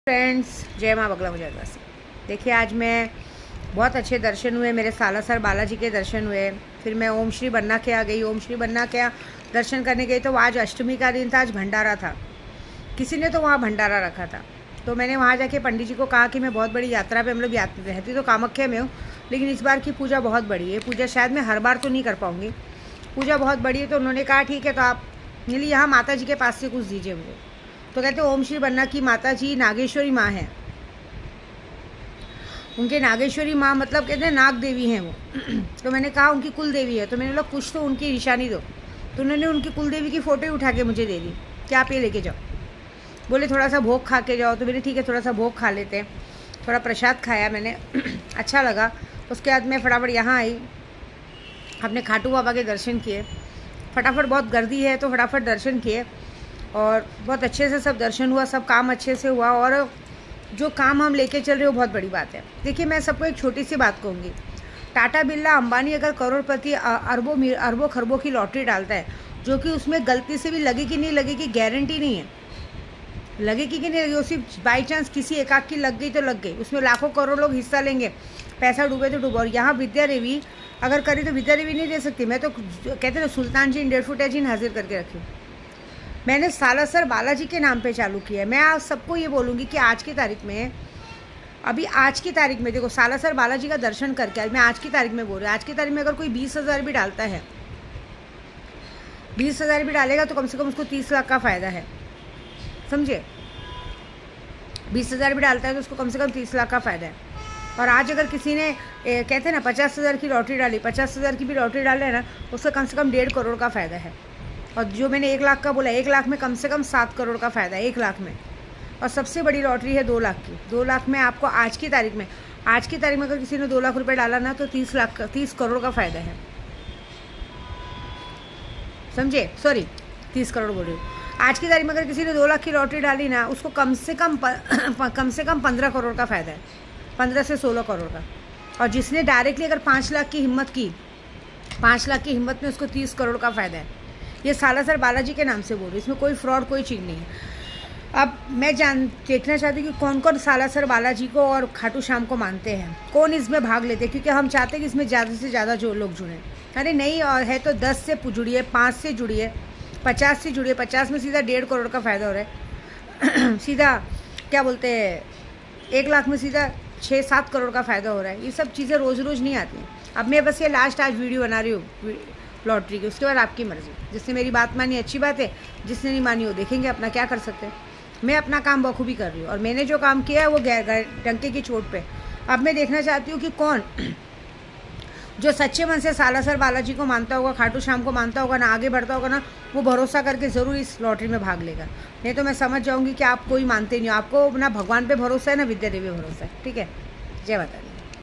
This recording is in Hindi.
फ्रेंड्स, जय माँ बगला मुजाहिद। देखिए, आज मैं बहुत अच्छे दर्शन हुए, मेरे सालासर बालाजी के दर्शन हुए। फिर मैं ओम श्री बन्ना के आ गई। ओम श्री बन्ना के दर्शन करने गई तो आज अष्टमी का दिन था, आज भंडारा था। किसी ने तो वहाँ भंडारा रखा था, तो मैंने वहाँ जाके पंडित जी को कहा कि मैं बहुत बड़ी यात्रा पे हम लोग रहती तो कामाख्या में हूँ, लेकिन इस बार की पूजा बहुत बड़ी है। पूजा शायद मैं हर बार तो नहीं कर पाऊँगी, पूजा बहुत बड़ी है। तो उन्होंने कहा ठीक है, तो आप मिली यहाँ माता जी के पास से कुछ दीजिए मुझे। तो कहते ओम श्री बन्ना की माता जी नागेश्वरी माँ हैं। उनके नागेश्वरी माँ मतलब कहते हैं नाग देवी हैं वो। तो मैंने कहा उनकी कुल देवी है, तो मैंने बोला कुछ तो उनकी निशानी दो। तो उन्होंने उनकी कुल देवी की फ़ोटो उठा के मुझे दे दी कि आप ये लेके जाओ। बोले थोड़ा सा भोग खा के जाओ। तो मैंने ठीक है, थोड़ा सा भोग खा लेते हैं। थोड़ा प्रसाद खाया मैंने, अच्छा लगा। उसके बाद मैं फटाफट यहाँ आई, अपने खाटू बाबा के दर्शन किए। फटाफट बहुत गर्दी है तो फटाफट दर्शन किए और बहुत अच्छे से सब दर्शन हुआ, सब काम अच्छे से हुआ। और जो काम हम लेके चल रहे हो बहुत बड़ी बात है। देखिए, मैं सबको एक छोटी सी बात कहूँगी। टाटा बिरला अंबानी अगर करोड़पति अरबों खरबों की लॉटरी डालता है, जो कि उसमें गलती से भी लगेगी नहीं लगेगी गारंटी नहीं है, लगेगी कि नहीं लगेगी, उसी बाई चांस किसी एकाक की लग गई तो लग गई, उसमें लाखों करोड़ लोग हिस्सा लेंगे, पैसा डूबे तो डूबे। और यहाँ विद्या देवी अगर करी तो विद्या देवी नहीं दे सकती। मैं तो कहते ना सुल्तान जी 1.5 फुट जी हाजिर करके रखी हूँ। मैंने सालासर बालाजी के नाम पे चालू किया है। मैं आप सबको ये बोलूँगी कि आज की तारीख में, अभी आज की तारीख में देखो, सालासर बालाजी का दर्शन करके मैं आज की तारीख में बोल रही हूँ, आज की तारीख में अगर कोई 20,000 भी डालता है, 20,000 भी डालेगा तो कम से कम उसको 30 लाख का फ़ायदा है, समझे। 20,000 भी डालता है तो उसको कम से कम 30 लाख का फ़ायदा है। और आज अगर किसी ने कहते हैं ना 50,000 की लॉटरी डाली, 50,000 की भी लॉटरी डाले ना, उसका कम से कम 1.5 करोड़ का फ़ायदा है। और जो मैंने 1 लाख का बोला, 1 लाख में कम से कम 7 करोड़ का फ़ायदा है, 1 लाख में। और सबसे बड़ी लॉटरी है 2 लाख की। 2 लाख में आपको आज की तारीख में अगर किसी ने 2 लाख रुपए डाला ना, तो 30 करोड़ का फ़ायदा है, समझे। सॉरी, 30 करोड़ बोल रही हूँ। आज की तारीख में अगर किसी ने 2 लाख की लॉटरी डाली ना, उसको कम से कम 15 करोड़ का फ़ायदा है, 15 से 16 करोड़ का। और जिसने डायरेक्टली अगर 5 लाख की हिम्मत की, 5 लाख की हिम्मत में उसको 30 करोड़ का फ़ायदा है। ये सालासर बालाजी के नाम से बोल रही हूँ, इसमें कोई फ्रॉड कोई चीज़ नहीं है। अब मैं देखना चाहती हूँ कि कौन कौन सालासर बालाजी को और खाटू श्याम को मानते हैं, कौन इसमें भाग लेते हैं, क्योंकि हम चाहते हैं कि इसमें ज़्यादा से ज़्यादा जो लोग जुड़ें। अरे नहीं, और है तो 10 से जुड़िए, 5 से जुड़िए, 50 से जुड़िए। 50 में सीधा 1.5 करोड़ का फ़ायदा हो रहा है। सीधा क्या बोलते हैं, 1 लाख में सीधा 6-7 करोड़ का फ़ायदा हो रहा है। ये सब चीज़ें रोज़ रोज़ नहीं आती। अब मैं बस ये लास्ट आज वीडियो बना रही हूँ लॉटरी की, उसके बाद आपकी मर्ज़ी। जिसने मेरी बात मानी अच्छी बात है, जिसने नहीं मानी वो देखेंगे अपना, क्या कर सकते हैं। मैं अपना काम बखूबी कर रही हूँ और मैंने जो काम किया है वो डंके की चोट पे। अब मैं देखना चाहती हूँ कि कौन जो सच्चे मन से सालासर बालाजी को मानता होगा, खाटू श्याम को मानता होगा ना, आगे बढ़ता होगा ना, वो भरोसा करके ज़रूर इस लॉटरी में भाग लेगा। नहीं तो मैं समझ जाऊँगी कि आप कोई मानते नहीं हो, आपको ना भगवान पे भरोसा है ना विद्या देवी भरोसा है। ठीक है, जय माता दी।